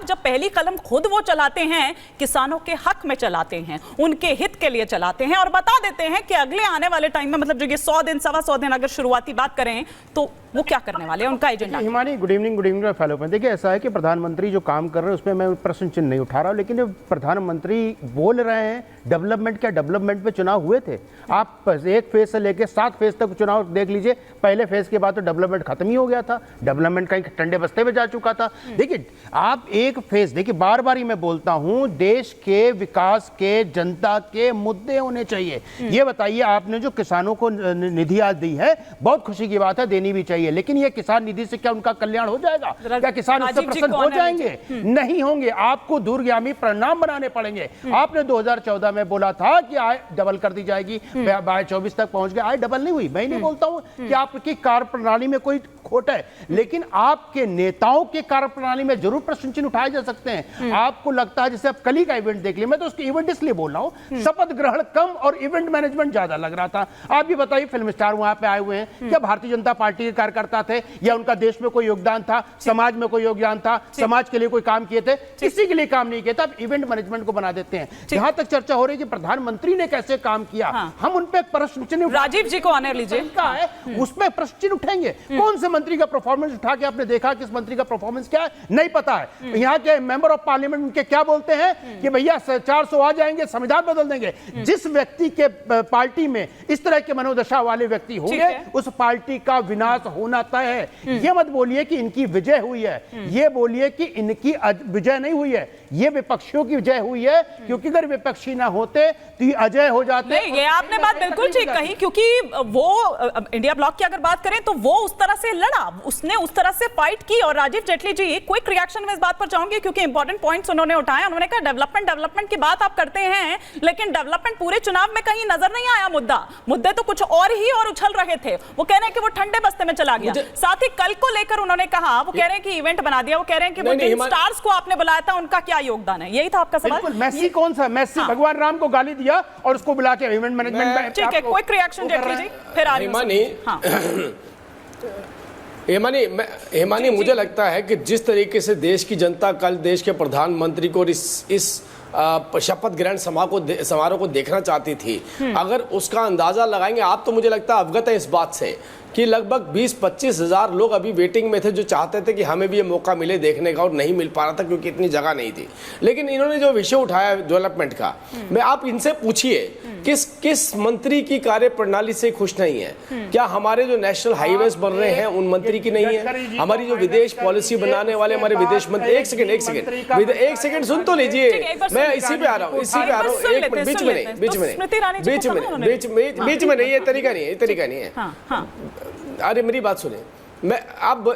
जब पहली कलम खुद वो चलाते हैं, किसानों के हक में चलाते हैं, उनके हित के लिए चलाते हैं और बता देते हैं कि अगले आने वाले टाइम में, मतलब जो ये 100 दिन 125 दिन अगर शुरुआती बात करें तो वो क्या करने वाले हैं, उनका agenda. Himani, good evening follow पर देखिए, ऐसा है कि प्रधानमंत्री जो काम कर रहे हैं उसमें मैं प्रश्न चिन्ह नहीं उठा रहा हूं, लेकिन जो प्रधानमंत्री बोल रहे हैं डेवलपमेंट, क्या डेवलपमेंट पे चुनाव हुए थे? आप 1 फेज से लेकर 7 फेज तक चुनाव देख लीजिए, पहले फेज के बाद तो डेवलपमेंट खत्म ही हो गया था, डेवलपमेंट कहीं ठंडे बस्ते में जा चुका था। देखिए आप एक फेज देखिए, बार बार ही मैं बोलता हूं, देश के विकास के, जनता के मुद्दे होने चाहिए। ये बताइए, आपने जो किसानों को निधि आज दी है, बहुत खुशी की बात है, देनी भी चाहिए, लेकिन ये किसान निधि से क्या उनका कल्याण हो जाएगा? क्या किसान उससे प्रसन्न हो जाएंगे? नहीं होंगे। आपको दूरगामी परिणाम बनाने पड़ेंगे। आपने 2014 में बोला था कि आय डबल कर दी जाएगी, 2024 तक पहुंच गए, आय डबल नहीं हुई। मैं नहीं बोलता हूं कि आपकी कार्यप्रणाली में कोई खोट है, लेकिन आपके नेताओं के कार्यप्रणाली में जरूर प्रश्न चिन्ह उठाए जा सकते हैं। आपको लगता है, जैसे आप कल का इवेंट देख लिया, मैं तो उसके इवेंट इसलिए बोल रहा हूं, शपथ ग्रहण कम और इवेंट मैनेजमेंट ज्यादा लग रहा था। आप भी बताइए, फिल्म स्टार वहां पे आए हुए हैं, क्या भारतीय जनता पार्टी के कार्यकर्ता थे, या उनका देश में कोई योगदान था, समाज में कोई योगदान था, समाज के लिए कोई काम किए थे? किसी के लिए काम नहीं किया था। आप इवेंट मैनेजमेंट को बना देते हैं। जहां तक चर्चा हो रही है कि प्रधानमंत्री ने कैसे काम किया, हम उन पे प्रश्न चिन्ह, राजीव जी को आने लीजिए, उसमें प्रश्न चिन्ह उठेंगे। कौन से मंत्री का परफॉर्मेंस उठा के आपने देखा कि इस मंत्री का परफॉर्मेंस क्या है? नहीं पता है। यहाँ के मेंबर ऑफ पार्लियामेंट उनके क्या बोलते हैं कि भैया 400 आ जाएंगे, संविधान बदल देंगे। जिस व्यक्ति के पार्टी में इस तरह के मनोदशा वाले व्यक्ति होंगे, उस पार्टी का विनाश होना तय है। ये मत बोलिए कि इनकी विजय हुई है, ये बोलिए कि इनकी विजय नहीं हुई है, ये विपक्षियों की विजय हुई है, क्योंकि अगर विपक्षी ना होते तो ये अजय हो जाते। नहीं, ये आपने बात बिल्कुल ठीक कही, क्योंकि वो इंडिया ब्लॉक की अगर बात करें तो वो उस तरह से लड़ा, उसने उस तरह से फाइट की। और राजीव जेटली जी, क्विक रिएक्शन में इस बात पर चाहूंगी, क्योंकि इंपॉर्टेंट पॉइंट्स उन्होंने उठाए। उन्होंने कहा डेवलपमेंट की बात आप करते हैं, लेकिन डेवलपमेंट पूरे चुनाव में कहीं नजर नहीं आया। मुद्दे तो कुछ और ही और उछल रहे थे। वो कह रहे हैं कि वो ठंडे बस्ते में चला गया। साथ ही कल को लेकर उन्होंने कहा, वो कह रहे हैं कि इवेंट बना दिया, वो कह रहे हैं कि वो जिन स्टार्स को आपने बुलाया था उनका क्या योगदान है? यही था आपका सवाल। बिल्कुल। मेसी कौन सा? मेसी भगवान राम को गाली दिया और उसको बुला के इवेंट मैनेजमेंट में। ठीक है, क्विक रिएक्शन जेटली जी, फिर आ रही हेमानी, मुझे लगता है कि जिस तरीके से देश की जनता कल देश के प्रधानमंत्री को इस शपथ ग्रहण समारोह को देखना चाहती थी, अगर उसका अंदाजा लगाएंगे आप, तो मुझे लगता है अवगत है इस बात से कि लगभग 20-25 हज़ार लोग अभी वेटिंग में थे, जो चाहते थे कि हमें भी ये मौका मिले देखने का, और नहीं मिल पा रहा था क्योंकि इतनी जगह नहीं थी। लेकिन इन्होंने जो विषय उठाया डेवलपमेंट का, मैं आप इनसे पूछिए किस मंत्री की कार्य प्रणाली से खुश नहीं है? क्या हमारे जो नेशनल हाईवेज बन रहे हैं उन मंत्री की नहीं है? हमारी जो विदेश पॉलिसी बनाने वाले हमारे विदेश मंत्री, एक सेकंड सुन तो लीजिए, मैं इसी पे आ रहा हूँ, बीच में नहीं, ये तरीका नहीं है। अरे मेरी बात सुने, मैं अब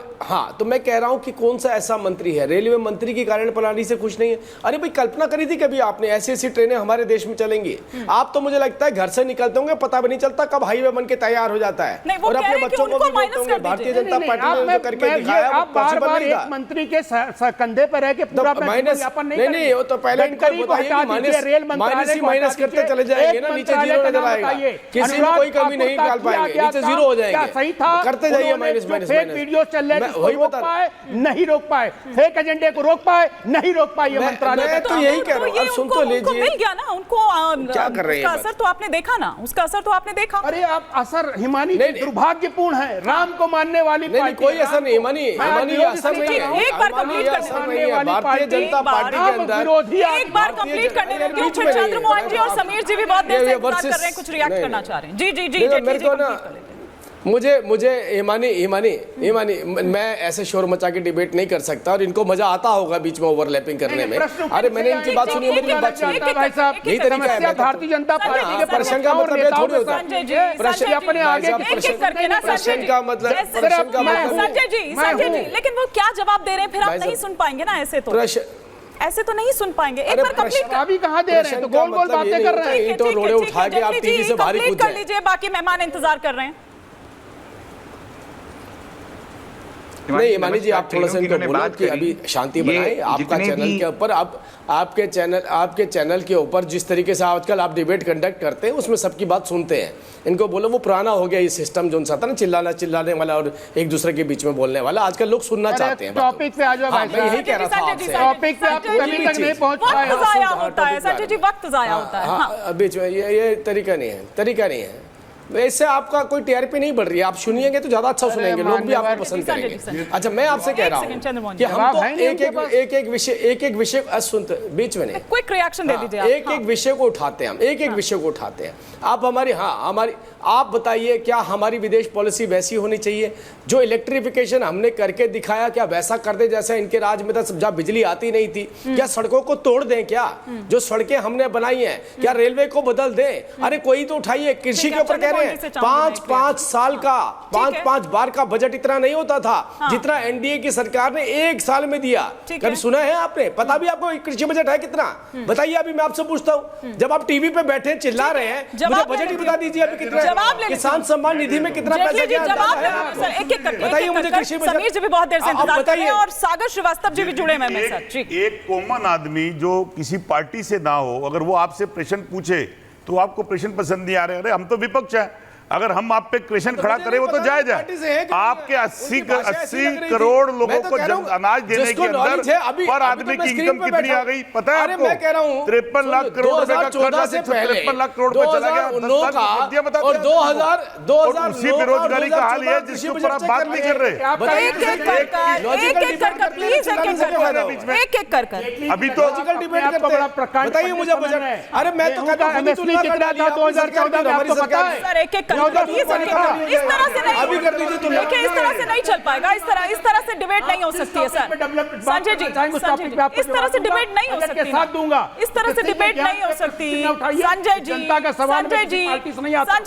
तो मैं कह रहा हूं कि कौन सा ऐसा मंत्री है, रेलवे मंत्री की कार्य प्रणाली से खुश नहीं है? अरे भाई, कल्पना करी थी कभी आपने ऐसी ट्रेनें हमारे देश में चलेंगी? आप तो मुझे लगता है घर से निकलते होंगे, पता भी नहीं चलता कब हाईवे बन के तैयार हो जाता है, और अपने बच्चों को भी बोलते होंगे भारतीय जनता पार्टी ने करके दिखाया। आप बार-बार एक मंत्री के कंधे पर है कि पूरा नहीं, वो तो पहले माइनस करते चले जाएंगे ना, नीचे जीरो नजर आएगा, किसी में कोई कमी नहीं निकाल पाएंगे, नीचे जीरो हो जाएंगे। सही था, करते जाइए माइनस। फेक वीडियो चल रहे हैं, रोक पाए नहीं रोक पाए, फेक एजेंडे को रोक पाए नहीं रोक पाए, ये मंत्रालय। तो यही कह रहा हूं, अब सुन तो लीजिए, मिल गया ना उनको, क्या कर रहे हैं? उसका असर तो आपने देखा ना, उसका असर तो आपने देखा। अरे आप असर, हिमानी दुर्भाग्यपूर्ण है, राम को मानने वाली नहीं, कोई असर नहीं, हिमानी असर नहीं है। एक बार कंप्लीट करने वाली भारतीय जनता पार्टी के अंदर एक बार कंप्लीट करने देती हूं, फिर चंद्रमोहन जी और समीर जी भी बहुत देर से इंतजार कर रहे हैं, कुछ रिएक्ट करना चाह रहे हैं। जी मेरे को ना, मुझे हिमानी मैं ऐसे शोर मचा के डिबेट नहीं कर सकता, और इनको मजा आता होगा बीच में ओवरलैपिंग करने में। अरे मैंने इनकी बात सुनी, मेरी बात सुनी, यही तरीका है। भारतीय जनता पार्टी के प्रश्न का मतलब ये थोड़ी होता है, प्रश्न अपने आगे प्रश्न का मतलब संजय जी, लेकिन वो क्या जवाब दे रहे हैं फिर आप नहीं सुन पाएंगे ना, ऐसे तो नहीं सुन पाएंगे। एक बार कंप्लीट अभी कहां दे रहे हैं, तो गोल बातें कर रहे हैं। तो रोड़े उठा के आप टीवी से बाहर कूद कर लीजिए, बाकी मेहमान इंतजार कर रहे हैं। नहीं हिमानी जी, आप थोड़ा सा इनको बोलो कि अभी शांति बनाएं। आपका चैनल के ऊपर आपके चैनल के ऊपर जिस तरीके से आजकल आप डिबेट कंडक्ट करते हैं उसमें सबकी बात सुनते हैं। इनको बोलो वो पुराना हो गया ये सिस्टम जो सा था ना, चिल्लाने वाला और एक दूसरे के बीच में बोलने वाला। आजकल लोग सुनना चाहते हैं। टॉपिक पे आ जाओ भाई मैं साहब। यही कह रहा था आपसे। टॉपिक पे आप कभी तक नहीं पहुंच पाए। वक्त जाया होता है संजय जी, वक्त जाया होता है। हाँ। बीच में ये तरीका नहीं है। वैसे आपका कोई टीआरपी नहीं बढ़ रही है, आप सुनिएंगे तो ज्यादा अच्छा सुनेंगे, लोग भी आपको पसंद करेंगे। अच्छा, मैं आपसे कह रहा हूँ कि हम तो एक विषय सुनते बीच में नहीं, क्विक रिएक्शन दे दीजिए। एक विषय को उठाते हैं हम, एक विषय को उठाते हैं। आप हमारी आप बताइए, क्या हमारी विदेश पॉलिसी वैसी होनी चाहिए जो इलेक्ट्रिफिकेशन हमने करके दिखाया, क्या वैसा कर दे जैसा इनके राज में था, जहाँ बिजली आती नहीं थी? क्या सड़कों को तोड़ दें? क्या जो सड़कें हमने बनाई हैं क्या रेलवे को बदल दें? अरे कोई तो उठाइए। कृषि के ऊपर कह रहे हैं 5 साल का 5 बार का बजट इतना नहीं होता था जितना एनडीए की सरकार ने एक साल में दिया। कभी सुना है आपने? पता भी आपको कृषि बजट है कितना? बताइए। अभी मैं आपसे पूछता हूँ, जब आप टीवी पे बैठे चिल्ला रहे हैं, मुझे बजट ही बता दीजिए अभी कितना, किसान सम्मान निधि में कितना पैसा गया? बताइए मुझे कृषि बजट। समीर जी भी बहुत देर से इंतजार कर रहे हैं और सागर श्रीवास्तव जी भी जुड़े हैं मेरे साथ। एक कॉमन आदमी जो किसी पार्टी से ना हो, अगर वो आपसे प्रश्न पूछे तो आपको प्रश्न पसंद नहीं आ रहे। अरे हम तो विपक्ष है, अगर हम आप पे क्वेश्चन खड़ा करें वो तो जायज है। आपके 80 करोड़ लोगों को अनाज देने के अंदर पर आदमी की इनकम कितनी आ गई पता है आपको? 53 लाख करोड़ रुपए का कर्जा 53 लाख करोड़ रुपए चला गया। और 2000 उसी बेरोजगारी का हाल है जिसके ऊपर आप बात नहीं कर रहे। एक एक कर अभी तो बताइए मुझे बजट। अरे मैं तो कहता हूं 2014 में आपको पता है? सर एक एक कर इस तरह से नहीं, अभी कर दीजिए तो देखिए इस तरह से नहीं चल पाएगा। इस तरह से डिबेट नहीं हो सकती है सर। संजय जी, इस तरह से डिबेट नहीं हो सकती। इस तरह से डिबेट नहीं हो सकती संजय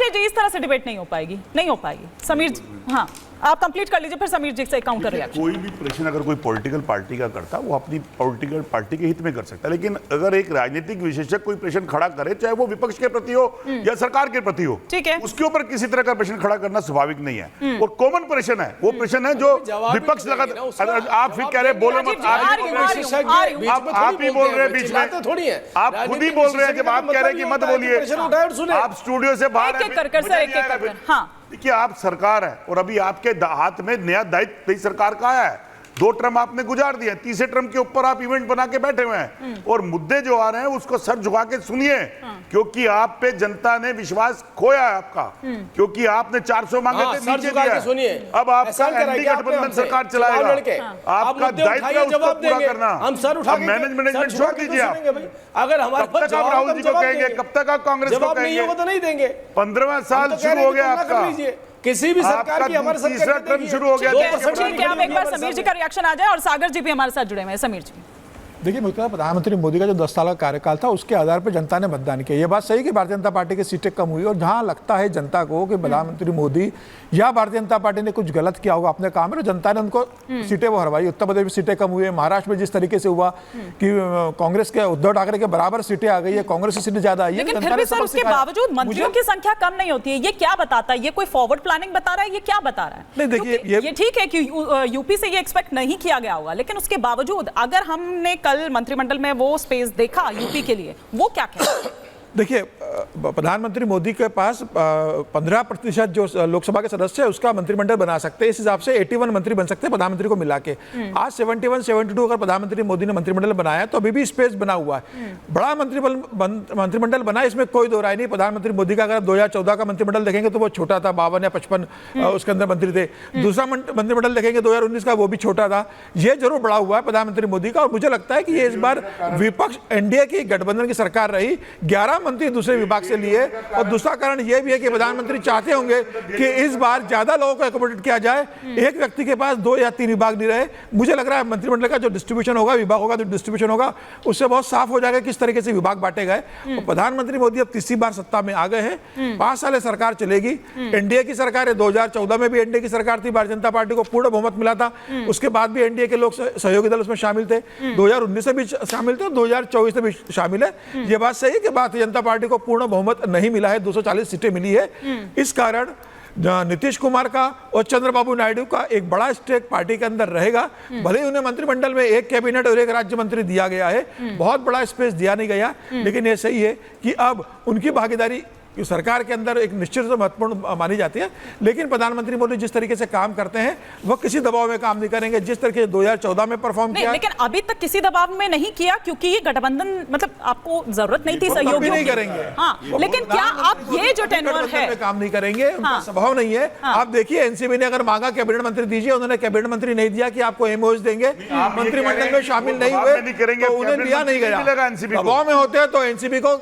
जी, इस तरह से डिबेट नहीं हो पाएगी। समीर जी, हाँ आप कंप्लीट कर लीजिए, फिर समीर जी से काउंटर रिएक्शन। कोई भी प्रश्न अगर कोई पॉलिटिकल पार्टी का करता वो अपनी पॉलिटिकल पार्टी के हित में कर सकता है, लेकिन अगर एक राजनीतिक विशेषज्ञ कोई प्रश्न खड़ा करे, चाहे वो विपक्ष के प्रति हो या सरकार के प्रति हो, ठीक है, उसके ऊपर किसी तरह का प्रश्न खड़ा करना स्वाभाविक नहीं है। और कॉमन प्रश्न है, वो प्रश्न है जो विपक्ष लगा। आप फिर कह रहे बोलो मत, आप ही बोल रहे हैं बीच में, आप खुद ही बोल रहे हैं जब आप कह रहे हैं कि मत बोलिए। आप स्टूडियो से बाहर देखिए, आप सरकार है और अभी आपके हाथ में नया दायित्व नई सरकार का आया है। 2 टर्म आपने गुजार दिए, तीसरे टर्म के ऊपर आप इवेंट बना के बैठे हुए हैं और मुद्दे जो आ रहे हैं उसको सर झुका के सुनिए, क्योंकि आप पे जनता ने विश्वास खोया है आपका, क्योंकि आपने 400 मांगे थे, नीचे दिया। अब आपका एनडीए गठबंधन सरकार चलाएगा, आपका दायित्व है उसको पूरा करना। हम सर उठा के मैनेजमेंट छोड़ दीजिए आप। अगर हमारे कब तक आप राहुल जी को कहेंगे, कब तक आप कांग्रेस को कहेंगे? तो नहीं देंगे। 15वां साल शुरू हो गया आपका, किसी भी सरकार की हमारे साथ तीसरा टर्म शुरू हो गया। ठीक है, अब एक बार समीर जी का रिएक्शन आ जाए और सागर जी भी हमारे साथ जुड़े हुए हैं। समीर जी, देखिए, मुझे लगता है प्रधानमंत्री मोदी का जो 10 साल का कार्यकाल था उसके आधार पर जनता ने मतदान किया। ये बात सही कि भारतीय जनता पार्टी की सीटें कम हुई, और जहां लगता है जनता को कि प्रधानमंत्री मोदी या भारतीय जनता पार्टी ने कुछ गलत किया होगा अपने काम में, तो जनता ने उनको सीटें वो हरवाई। उत्तर प्रदेश में सीटें कम हुई है, महाराष्ट्र में जिस तरीके से हुआ कि कांग्रेस के उद्धव ठाकरे के बराबर सीटें आ गई है, कांग्रेस की सीटें ज्यादा आई है। लेकिन फिर भी सर उसके बावजूद मंत्रियों की संख्या कम नहीं होती है, ये क्या बताता है? ये कोई फॉरवर्ड प्लानिंग बता रहा है? ये क्या बता रहा है? नहीं, देखिए, ये ठीक है कि यूपी से ये एक्सपेक्ट नहीं किया गया होगा, लेकिन उसके बावजूद अगर हमने कल मंत्रिमंडल में वो स्पेस देखा यूपी के लिए, वो क्या कहता है? देखिए, प्रधानमंत्री मोदी के पास 15% जो लोकसभा के सदस्य है उसका मंत्रिमंडल बना सकते हैं। इस हिसाब से 81 मंत्री बन सकते हैं प्रधानमंत्री को मिला के। आज 71-72 अगर प्रधानमंत्री मोदी ने मंत्रिमंडल बनाया तो अभी भी स्पेस बना हुआ है। बड़ा मंत्रिमंडल बना, इसमें कोई दो राय नहीं। प्रधानमंत्री मोदी का अगर 2014 का मंत्रिमंडल देखेंगे तो वो छोटा था, 52 या 55 उसके अंदर मंत्री थे। दूसरा मंत्रिमंडल देखेंगे 2019 का, वो भी छोटा था। ये जरूर बड़ा हुआ है प्रधानमंत्री मोदी का, और मुझे लगता है कि ये इस बार विपक्ष एनडीए की गठबंधन की सरकार रही, 11 मंत्री दूसरे विभाग से लिए। और दूसरा कारण यह भी है कि प्रधानमंत्री चाहते होंगे कि इस बार ज्यादा लोगों को एकोमोडेट किया जाए, एक व्यक्ति के पास 2 या 3 विभाग नहीं रहे। मुझे लग रहा है मंत्रिमंडल का जो डिस्ट्रीब्यूशन होगा, विभाग होगा, जो डिस्ट्रीब्यूशन होगा, उससे बहुत साफ हो जाएगा किस तरीके से विभाग बांटे गए। तो प्रधानमंत्री मोदी अब तीसरी बार सत्ता में आ गए हैं, 5 साल सरकार चलेगी। एनडीए की सरकार है, 2014 में भी एनडीए की सरकार थी, भारतीय जनता पार्टी को पूर्ण बहुमत मिला था। उसके बाद भी एनडीए के लोग सहयोगी दल उसमें शामिल थे, 2019 से भी शामिल थे, 2024 से भी शामिल है। यह बात सही है कि भारतीय जनता पार्टी को पूर्ण बहुमत नहीं मिला है, 240 सीटें मिली है। इस कारण नीतीश कुमार का और चंद्रबाबू नायडू का एक बड़ा स्टेक पार्टी के अंदर रहेगा। भले ही उन्हें मंत्रिमंडल में एक कैबिनेट और एक राज्य मंत्री दिया गया है, बहुत बड़ा स्पेस दिया नहीं गया, लेकिन ये सही है कि अब उनकी भागीदारी सरकार के अंदर एक निश्चित तो महत्वपूर्ण मानी जाती है। लेकिन प्रधानमंत्री मोदी जिस तरीके से काम करते हैं वो किसी दबाव में काम नहीं करेंगे, जिस तरीके से 2014 में परफॉर्म किया। लेकिन अभी तक किसी दबाव में नहीं किया, क्योंकि ये गठबंधन मतलब आपको जरूरत नहीं थी सहयोग नहीं करेंगे। हाँ, लेकिन क्या आप ये जो टेन्योर है काम नहीं करेंगे, उनका स्वभाव नहीं है। आप देखिए एनसीबी ने अगर मांगा कैबिनेट मंत्री दीजिए, उन्होंने कैबिनेट मंत्री नहीं दिया कि आपको एमओएस देंगे, मंत्रिमंडल में शामिल नहीं हुए तो उन्हें दिया नहीं गया। दबाव में होते हैं तो एनसीबी को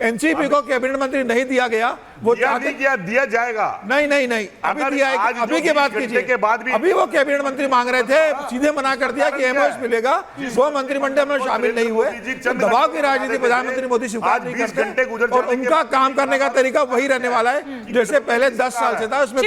एनसीबी को कैबिनेट मंत्री नहीं दिया गया, वो दिया जाएगा। नहीं अभी दिया, अभी की बात कीजिए, अभी वो कैबिनेट मंत्री मांग रहे थे, सीधे मना कर दिया कि एमओएस मिलेगा, वो मंत्रिमंडल में शामिल नहीं हुए। दबाव की राजनीति प्रधानमंत्री मोदी स्वीकार नहीं करते और उनका काम करने का तरीका वही रहने वाला है जैसे पहले 10 साल से था। उसमें